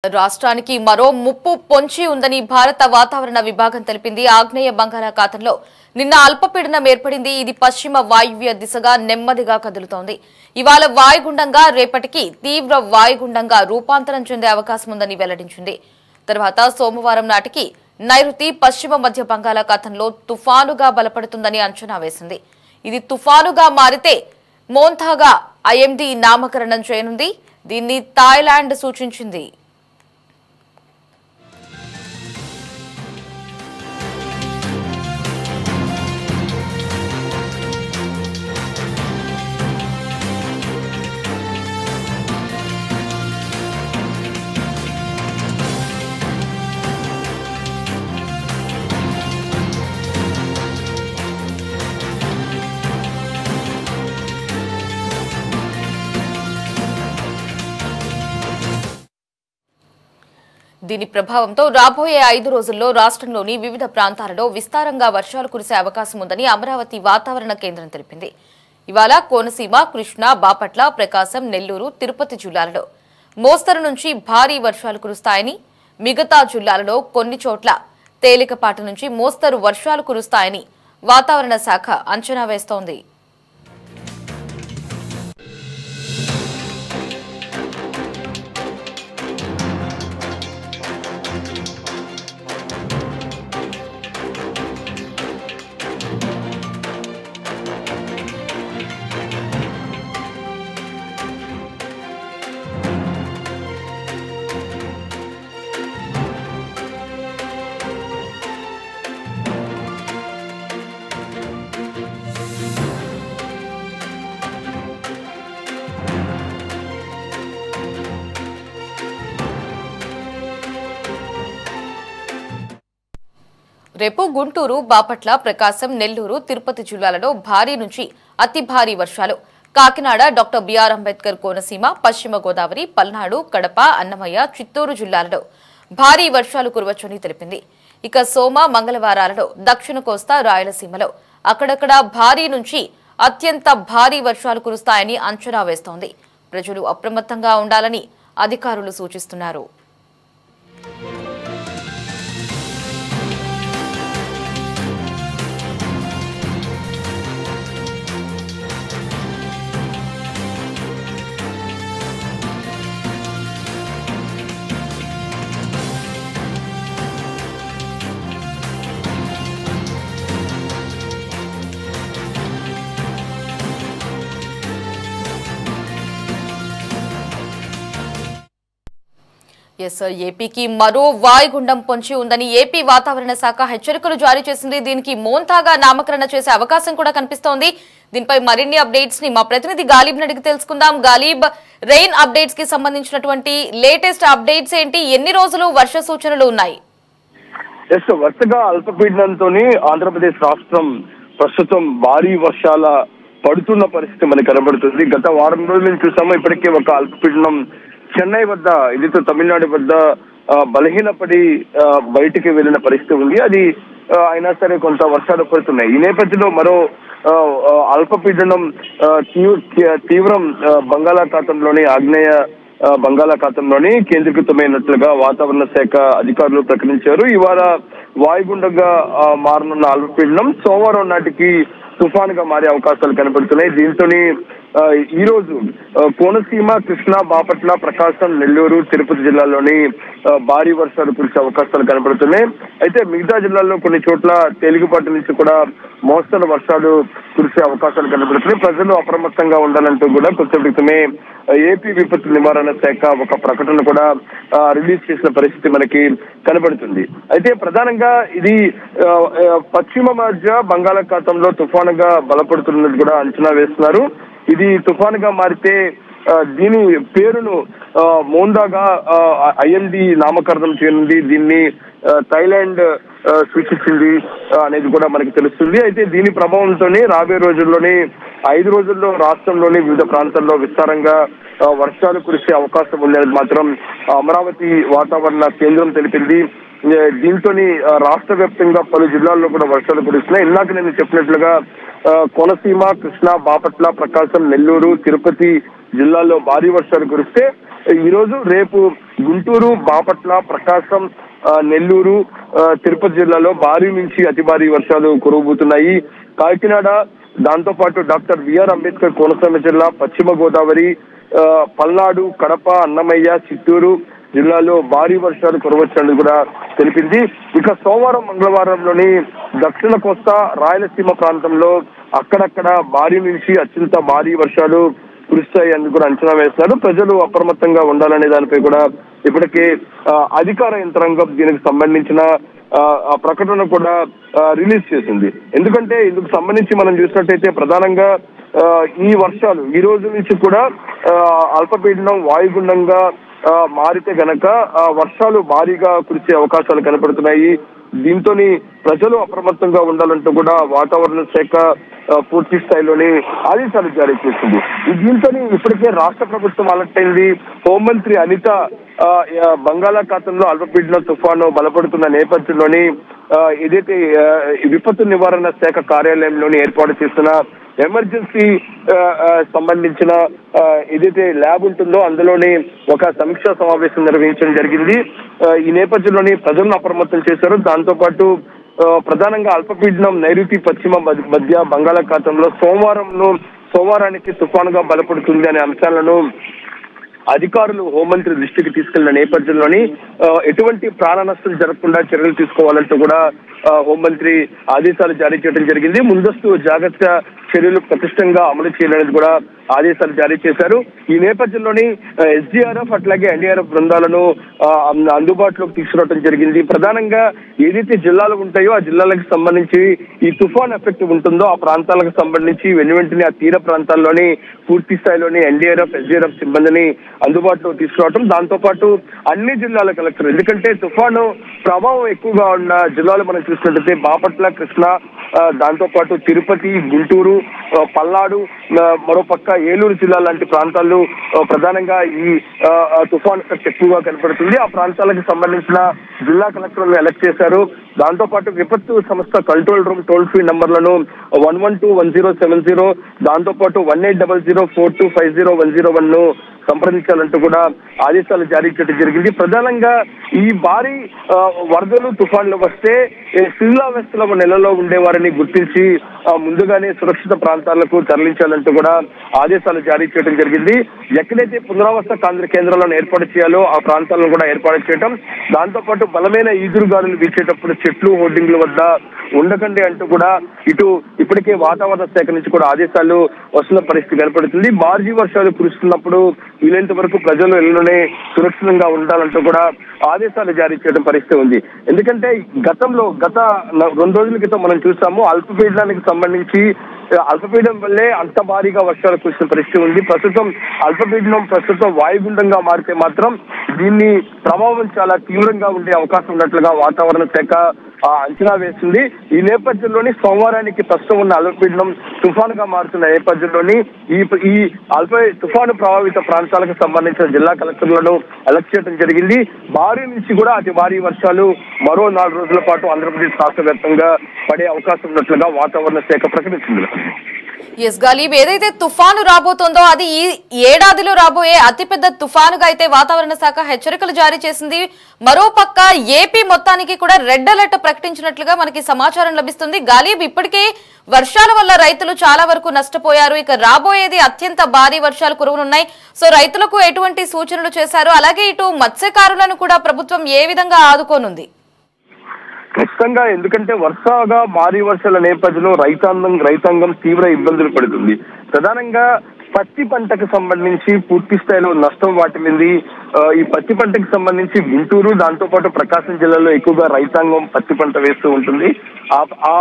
రాష్ట్రానికి మరో ముప్పు పొంచి ఉందని భారత వాతావరణ విభాగం తెలిపింది. ఆగ్నేయ బంగాళాఖాతంలో నిన్న అల్పపీడనం ఏర్పడింది. ఇది పశ్చిమ వాయువ్య దిశగా నెమ్మదిగా కదులుతోంది. ఇవాళ వాయుగుండంగా, రేపటికి తీవ్ర వాయుగుండంగా రూపాంతరం చెందే అవకాశం ఉందని వెల్లడించింది. తర్వాత సోమవారం నాటికి నైరుతి పశ్చిమ మధ్య బంగాళాఖాతంలో తుఫానుగా బలపడుతుందని అంచనా వేసింది. ఇది తుఫానుగా మారితే మోంథాగా ఐఎండీ నామకరణం చేయనుంది. దీన్ని థాయిలాండ్ సూచించింది. దీని ప్రభావంతో రాబోయే 5 రోజుల్లో రాష్ట్రంలోని వివిధ ప్రాంతాలలో విస్తారంగా వర్షాలు కురిసే అవకాశం ఉందని అమరావతి వాతావరణ కేంద్రం తెలిపింది. ఇవాళ కోనసీమ, కృష్ణా, బాపట్ల, ప్రకాశం, నెల్లూరు, తిరుపతి జిల్లాలలో మోస్తరు నుంచి భారీ వర్షాలు కురుస్తాయని, మిగతా జిల్లాలలో కొన్ని చోట్ల తేలికపాటి నుంచి మోస్తరు వర్షాలు కురుస్తాయని వాతావరణ శాఖ అంచనా వేస్తోంది. రేపు గుంటూరు, బాపట్ల, ప్రకాశం, నెల్లూరు, తిరుపతి జిల్లాలలో భారీ నుంచి అతి భారీ వర్షాలు, కాకినాడ, డాక్టర్ బిఆర్ అంబేద్కర్ కోనసీమ, పశ్చిమ గోదావరి, పల్నాడు, కడప, అన్నమయ్య, చిత్తూరు జిల్లాలలో భారీ వర్షాలు కురవచ్చని తెలిపింది. ఇక సోమ, మంగళవారాలలో దక్షిణ కోస్తా, రాయలసీమలో అక్కడక్కడ భారీ నుంచి అత్యంత భారీ వర్షాలు కురుస్తాయని అంచనా వేస్తోంది. ప్రజలు అప్రమత్తంగా ఉండాలని అధికారులు సూచిస్తున్నారు. ఏపీకి మరో వాయుగుండం పొంచి ఉందని ఏపీ వాతావరణ శాఖ హెచ్చరికలు జారీ చేసింది. దీనికి మోంథాగా నామకరణ చేసే అవకాశం కూడా కనిపిస్తోంది. దీనిపై మరిన్ని అప్డేట్స్ ని మా ప్రతినిధి గాలిబ్ అడిగి తెలుసుకుందాం. గాలిబ్, రెయిన్ అప్డేట్స్ కి సంబంధించినటువంటి లేటెస్ట్ అప్డేట్స్ ఏంటి? ఎన్ని రోజులు వర్ష సూచనలు ఉన్నాయి? వరుసగా అల్పపీడనంతో ఆంధ్రప్రదేశ్ రాష్ట్రం ప్రస్తుతం భారీ వర్షాల పడుతున్న పరిస్థితి మనకు కనబడుతుంది. గత వారం రోజుల నుంచి చూసాము. ఇప్పటికే ఒక అల్పపీడనం చెన్నై వద్ద, ఇదితో తమిళనాడు వద్ద బలహీనపడి బయటికి వెళ్లిన పరిస్థితి ఉంది. అది అయినా సరే కొంత వర్షాలు పడుతున్నాయి. ఈ నేపథ్యంలో మరో అల్పపీడనం తీవ్రం బంగాళాఖాతంలోని ఆగ్నేయ బంగాళాఖాతంలోని కేంద్రీకృతమైనట్లుగా వాతావరణ శాఖ అధికారులు ప్రకటించారు. ఇవాళ వాయుగుండంగా మారనున్న అల్పపీడనం సోమవారం నాటికి తుఫానుగా మారే అవకాశాలు కనబడుతున్నాయి. దీంతో ఈ రోజు కోనసీమ, కృష్ణా, బాపట్ల, ప్రకాశం, నెల్లూరు, తిరుపతి జిల్లాల్లోని భారీ వర్షాలు కురిసే అవకాశాలు కనబడుతున్నాయి. అయితే మిగతా జిల్లాల్లో కొన్ని చోట్ల తేలికపాటి నుంచి కూడా మోస్తరు వర్షాలు కురిసే అవకాశాలు కనబడుతున్నాయి. ప్రజలు అప్రమత్తంగా ఉండాలంటూ కూడా కొంచెం క్రితమే ఏపీ విపత్తు నివారణ శాఖ ఒక ప్రకటన కూడా రిలీజ్ చేసిన పరిస్థితి మనకి కనబడుతుంది. అయితే ప్రధానంగా ఇది పశ్చిమ మధ్య బంగాళాఖాతంలో తుఫానుగా బలపడుతున్నది కూడా అంచనా వేస్తున్నారు. ఇది తుఫానుగా మారితే దీని పేరును మోంథాగా ఐఎండీ నామకరణం చేయనుంది. దీన్ని థాయిలాండ్ సూచించింది అనేది కూడా మనకి తెలుస్తుంది. అయితే దీని ప్రభావంతోనే రాబోయే రోజుల్లోనే 5 రోజుల్లో రాష్ట్రంలోని వివిధ ప్రాంతాల్లో విస్తారంగా వర్షాలు కురిసే అవకాశం ఉందనేది మాత్రం అమరావతి వాతావరణ కేంద్రం తెలిపింది. దీంతో రాష్ట్ర వ్యాప్తంగా పలు జిల్లాల్లో కూడా వర్షాలు కురుస్తున్నాయి. ఇందాక నేను చెప్పినట్లుగా కోనసీమ, కృష్ణా, బాపట్ల, ప్రకాశం, నెల్లూరు, తిరుపతి జిల్లాల్లో భారీ వర్షాలు కురిస్తే ఈ రోజు రేపు గుంటూరు, బాపట్ల, ప్రకాశం, నెల్లూరు, తిరుపతి జిల్లాలో భారీ నుంచి అతి భారీ వర్షాలు కురవబోతున్నాయి. కాకినాడ, దాంతో పాటు డాక్టర్ బిఆర్ అంబేద్కర్ కోనసీమ జిల్లా, పశ్చిమ గోదావరి, పల్నాడు, కడప, అన్నమయ్య, చిత్తూరు జిల్లాలో భారీ వర్షాలు కురవచ్చని కూడా తెలిపింది. ఇక సోమవారం, మంగళవారంలోని దక్షిణ కోస్తా, రాయలసీమ ప్రాంతంలో అక్కడక్కడ భారీ నుంచి అత్యంత భారీ వర్షాలు కురుస్తాయని కూడా అంచనా వేస్తున్నారు. ప్రజలు అప్రమత్తంగా ఉండాలనే దానిపై కూడా ఇప్పటికే అధికార యంత్రాంగం దీనికి సంబంధించిన ప్రకటన కూడా రిలీజ్ చేసింది. ఎందుకంటే ఇందుకు సంబంధించి మనం చూసినట్టయితే ప్రధానంగా ఈ వర్షాలు ఈ రోజు నుంచి కూడా అల్పపీడనం వాయుగుండంగా మారితే గనక వర్షాలు భారీగా కురిసే అవకాశాలు కనపడుతున్నాయి. దీంతో ప్రజలు అప్రమత్తంగా ఉండాలంటూ కూడా వాతావరణ శాఖ పూర్తి స్థాయిలోని ఆదేశాలు జారీ చేసింది. దీంతో ఇప్పటికే రాష్ట్ర ప్రభుత్వం అలర్ట్ అయింది. హోంమంత్రి అనిత బంగాళాఖాతంలో అల్పపీడన తుఫాను బలపడుతున్న నేపథ్యంలోని ఏదైతే విపత్తు నివారణ శాఖ కార్యాలయంలోని ఏర్పాటు చేస్తున్న ఎమర్జెన్సీ సంబంధించిన ఏదైతే ల్యాబ్ ఉంటుందో అందులోని ఒక సమీక్షా సమావేశం నిర్వహించడం జరిగింది. ఈ నేపథ్యంలోని ప్రజలను అప్రమత్తం చేశారు. దాంతో పాటు ప్రధానంగా అల్పపీడనం నైరుతి పశ్చిమ మధ్య బంగాళాఖాతంలో సోమవారానికి తుఫానుగా బలపడుతుంది అనే అంశాలను అధికారులు హోంమంత్రి దృష్టికి తీసుకెళ్లిన నేపథ్యంలోని ఎటువంటి ప్రాణ నష్టం జరగకుండా చర్యలు తీసుకోవాలంటూ కూడా హోంమంత్రి ఆదేశాలు జారీ చేయడం జరిగింది. ముందస్తు జాగ్రత్త చర్యలు పటిష్టంగా అమలు చేయాలనేది కూడా ఆదేశాలు జారీ చేశారు. ఈ నేపథ్యంలోని ఎస్డీఆర్ఎఫ్ అట్లాగే ఎన్డీఆర్ఎఫ్ బృందాలను అందుబాటులోకి తీసుకురావడం జరిగింది. ప్రధానంగా ఏదైతే జిల్లాలు ఉంటాయో ఆ జిల్లాలకు సంబంధించి ఈ తుఫాన్ ఎఫెక్ట్ ఉంటుందో ఆ ప్రాంతాలకు సంబంధించి వెంటనే ఆ తీర ప్రాంతాల్లోని పూర్తి స్థాయిలోని ఎన్డీఆర్ఎఫ్, ఎస్డీఆర్ఎఫ్ సిబ్బందిని అందుబాటులో తీసుకురావడం, దాంతో పాటు అన్ని జిల్లాల కలెక్టర్, ఎందుకంటే తుఫాను ప్రభావం ఎక్కువగా ఉన్న జిల్లాలు మనం చూసినట్లయితే బాపట్ల, కృష్ణా, దాంతో పాటు తిరుపతి, గుంటూరు, పల్నాడు, మరోపక్క ఏలూరు జిల్లా లాంటి ప్రాంతాల్లో ప్రధానంగా ఈ తుఫాన్ ఎఫెక్ట్ ఎక్కువగా కనపడుతుంది. ఆ ప్రాంతాలకు సంబంధించిన జిల్లా కలెక్టర్లను ఎలక్ట్ చేశారు. దాంతో పాటు విపత్తు సంస్థ కంట్రోల్ రూమ్ టోల్ ఫ్రీ నంబర్లను 1121070, దాంతో పాటు 180042501001 సంప్రదించాలంటూ కూడా ఆదేశాలు జారీ చేయడం జరిగింది. ప్రధానంగా ఈ భారీ వరదలు, తుఫాన్లు వస్తే శిథిలావస్థల నెలలో ఉండేవారిని గుర్తించి ముందుగానే సురక్షిత ప్రాంతాలకు తరలించాలంటూ కూడా ఆదేశాలు జారీ చేయడం జరిగింది. ఎక్కడైతే పునరావాస కేంద్రాలను ఏర్పాటు చేయాలో ఆ ప్రాంతాలను కూడా ఏర్పాటు చేయడం, దాంతో పాటు బలమైన ఈదురుగాలులు వీచేటప్పుడు చెట్లు, హోర్డింగ్ల వద్ద ఉండకండి అంటూ కూడా ఇప్పటికే వాతావరణ శాఖ నుంచి కూడా ఆదేశాలు వస్తున్న పరిస్థితి కనపడుతుంది. భారీ వర్షాలు కురుస్తున్నప్పుడు వీలైనంత వరకు ప్రజలు ఇళ్లలోనే సురక్షితంగా ఉండాలంటూ కూడా ఆదేశాలు జారీ చేయడం పరిస్థితి ఉంది. ఎందుకంటే గత 2 రోజుల క్రితం మనం చూసాము అల్పపీడనానికి సంబంధించి అల్పపీడనం వల్లే అంత భారీగా వర్షాలు కురిసిన పరిస్థితి ఉంది. అల్పపీడనం వాయుగుండంగా మారితే మాత్రం దీన్ని ప్రభావం చాలా తీవ్రంగా ఉండే అవకాశం ఉన్నట్లుగా వాతావరణ శాఖ అంచనా వేస్తుంది. ఈ నేపథ్యంలోని సోమవారానికి ప్రస్తుతం ఉన్న అల్పపీడనం తుఫానుగా మారుతున్న నేపథ్యంలోని ఈ తుఫాను ప్రభావిత ప్రాంతాలకు సంబంధించిన జిల్లా కలెక్టర్లను ఎలక్ట్ చేయడం జరిగింది. భారీ నుంచి కూడా అతి భారీ వర్షాలు మరో 4 రోజుల పాటు ఆంధ్రప్రదేశ్ రాష్ట్ర వ్యాప్తంగా పడే అవకాశం ఉన్నట్లుగా వాతావరణ శాఖ ప్రకటించింది. ఎస్ గాలిబ్, ఏదైతే తుఫాను రాబోతోందో అది ఈ ఏడాదిలో రాబోయే అతిపెద్ద తుఫానుగా అయితే వాతావరణ శాఖ హెచ్చరికలు జారీ చేసింది. మరోపక్క ఏపీ మొత్తానికి కూడా రెడ్ అలర్ట్ ప్రకటించినట్లుగా మనకి సమాచారం లభిస్తుంది. గాలిబ్, ఇప్పటికే వర్షాల వల్ల రైతులు చాలా వరకు నష్టపోయారు. ఇక రాబోయేది అత్యంత భారీ వర్షాలు కురవనున్నాయి. సో రైతులకు ఎటువంటి సూచనలు చేశారు? అలాగే ఇటు మత్స్యకారులను కూడా ప్రభుత్వం ఏ విధంగా ఆదుకోనుంది? ఖచ్చితంగా, ఎందుకంటే వరుసగా భారీ వర్షాల నేపథ్యంలో రైతాంగం తీవ్ర ఇబ్బందులు పడుతుంది. ప్రధానంగా పత్తి పంటకు సంబంధించి పూర్తి స్థాయిలో నష్టం వాటిల్లింది. ఈ పత్తి పంటకు సంబంధించి గుంటూరు, దాంతో పాటు ప్రకాశం జిల్లాలో ఎక్కువగా రైతాంగం పత్తి పంట వేస్తూ ఉంటుంది. ఆ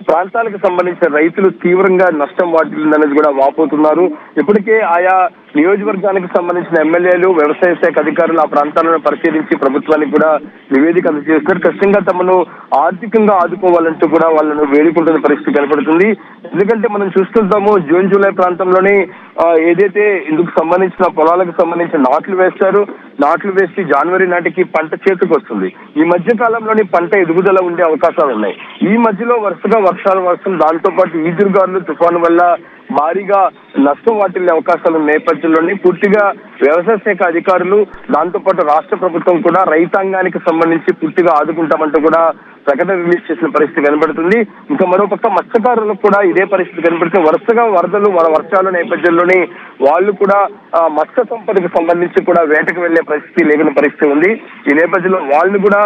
ప్రాంతాలకు సంబంధించిన రైతులు తీవ్రంగా నష్టం వాటిల్లిందనేది కూడా వాపోతున్నారు. ఇప్పటికే ఆయా నియోజకవర్గానికి సంబంధించిన ఎమ్మెల్యేలు, వ్యవసాయ శాఖ అధికారులు ఆ ప్రాంతాలను పరిశీలించి ప్రభుత్వానికి కూడా నివేదిక అందజేస్తున్నారు. ఖచ్చితంగా తమను ఆర్థికంగా ఆదుకోవాలంటూ కూడా వాళ్ళను వేడుకుంటున్న పరిస్థితి కనపడుతుంది. ఎందుకంటే మనం చూస్తుంటాము జూన్, జూలై ప్రాంతంలోనే ఏదైతే ఇందుకు సంబంధించిన పొలాలకు సంబంధించిన నాట్లు వేస్తారు. నాట్లు వేసి జనవరి నాటికి పంట చేతికి వస్తుంది. ఈ మధ్య కాలంలోని పంట ఎదుగుదల ఉండే అవకాశాలు ఉన్నాయి. ఈ మధ్యలో వరుసగా వర్షాలు వర్షం, దాంతో పాటు ఈదురుగాలులు, తుఫాను వల్ల భారీగా నష్టం వాటిల్లే అవకాశాలు నేపథ్యంలోని పూర్తిగా వ్యవసాయ శాఖ అధికారులు, దాంతో పాటు రాష్ట్ర ప్రభుత్వం కూడా రైతాంగానికి సంబంధించి పూర్తిగా ఆదుకుంటామంటూ కూడా ప్రకటన రిలీజ్ చేసిన పరిస్థితి కనబడుతుంది. ఇంకా మరోపక్క మత్స్యకారులకు కూడా ఇదే పరిస్థితి కనబడుతుంది. వరుసగా వరదలు, వర్షాల నేపథ్యంలోని వాళ్ళు కూడా మత్స్య సంపదకు సంబంధించి కూడా వేటకు వెళ్లే పరిస్థితి లేని పరిస్థితి ఉంది. ఈ నేపథ్యంలో వాళ్ళు కూడా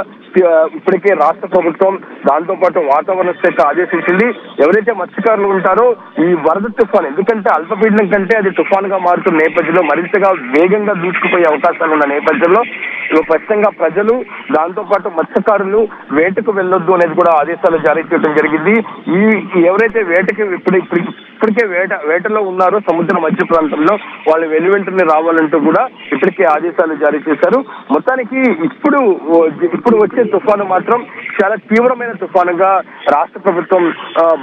ఇప్పటికే రాష్ట్ర ప్రభుత్వం, దాంతో పాటు వాతావరణ శాఖ ఆదేశించింది. ఎవరైతే మత్స్యకారులు ఉంటారో ఈ వరద తుఫాన్, ఎందుకంటే అల్పపీడనం కంటే అది తుఫాన్ గా మారుతున్న నేపథ్యంలో మరింతగా వేగంగా దూసుకుపోయే అవకాశాలు ఉన్న నేపథ్యంలో ఖచ్చితంగా ప్రజలు, దాంతో పాటు మత్స్యకారులు వేటకు వెళ్ళొద్దు అనేది కూడా ఆదేశాలు జారీ చేయడం జరిగింది. ఎవరైతే వేటకి ఇప్పటికే వేటలో ఉన్నారో సముద్ర మధ్య ప్రాంతంలో వాళ్ళు వెంటనే రావాలంటూ కూడా ఇప్పటికే ఆదేశాలు జారీ చేశారు. మొత్తానికి ఇప్పుడు వచ్చే తుఫాను మాత్రం చాలా తీవ్రమైన తుఫానుగా రాష్ట్ర ప్రభుత్వం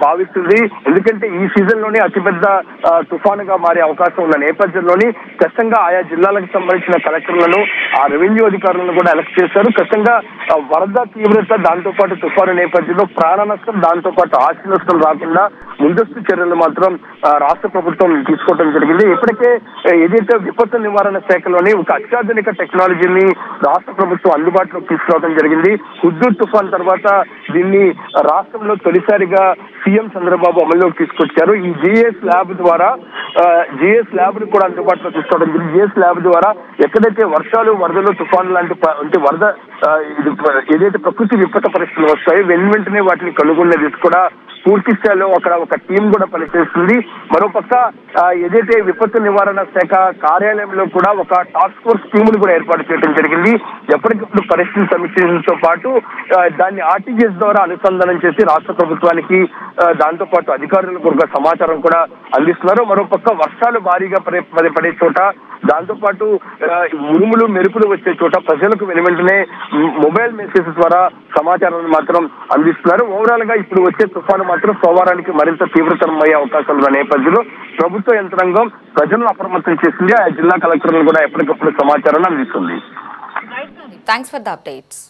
భావిస్తుంది. ఎందుకంటే ఈ సీజన్ లోనే అతిపెద్ద తుఫానుగా మారే అవకాశం ఉన్న నేపథ్యంలోని ఖచ్చితంగా ఆయా జిల్లాలకు సంబంధించిన కలెక్టర్లను, ఆ రెవెన్యూ అధికారులను కూడా ఎలక్ట్ చేశారు. ఖచ్చితంగా వరద తీవ్రత, దాంతో పాటు తుఫాను నేపథ్యంలో ప్రాణ నష్టం, దాంతో పాటు ఆస్తి నష్టం రాకుండా ముందస్తు చర్యలు మాత్రం రాష్ట్ర ప్రభుత్వం తీసుకోవడం జరిగింది. ఇప్పటికే ఏదైతే విపత్తు నివారణ శాఖలోని ఒక అత్యాధునిక టెక్నాలజీని రాష్ట్ర ప్రభుత్వం అందుబాటులోకి తీసుకురావడం జరిగింది. హుద్దూద్ తుఫాన్ తర్వాత దీన్ని రాష్ట్రంలో తొలిసారిగా సీఎం చంద్రబాబు అమల్లోకి తీసుకొచ్చారు. ఈ జిఎస్ ల్యాబ్ ను కూడా అందుబాటులో తీసుకోవడం జరిగింది. జిఎస్ ల్యాబ్ ద్వారా ఎక్కడైతే వర్షాలు, వరదలు, తుఫాను లాంటి వరద ఏదైతే ప్రకృతి విపత్త పరిస్థితులు వస్తాయో వెంటనే వాటిని కనుగొనేది కూడా పూర్తి స్థాయిలో అక్కడ ఒక టీం కూడా పనిచేస్తుంది. మరోపక్క ఏదైతే విపత్తు నివారణ శాఖ కార్యాలయంలో కూడా ఒక టాస్క్ ఫోర్స్ టీమును కూడా ఏర్పాటు చేయడం జరిగింది. ఎప్పటికప్పుడు పరిస్థితిని సమీక్షించడంతో పాటు దాన్ని ఆర్టీజీఎస్ ద్వారా అనుసంధానం చేసి రాష్ట్ర ప్రభుత్వానికి, దాంతో పాటు అధికారులకు ఒక సమాచారం కూడా అందిస్తున్నారు. మరోపక్క వర్షాలు భారీగా పడే చోట, దాంతో పాటు ఉరుములు, మెరుపులు వచ్చే చోట ప్రజలకు వెంటనే మొబైల్ మెసేజ్ ద్వారా సమాచారాన్ని మాత్రం అందిస్తున్నారు. ఓవరాల్ గా ఇప్పుడు వచ్చే తుఫాను మాత్రం సోమవారానికి మరింత తీవ్రతరమయ్యే అవకాశాలు ఉన్న నేపథ్యంలో ప్రభుత్వ యంత్రాంగం ప్రజలను అప్రమత్తం చేసింది. ఆ జిల్లా కలెక్టర్లు కూడా ఎప్పటికప్పుడు సమాచారాన్ని అందిస్తుంది. Thanks for the updates.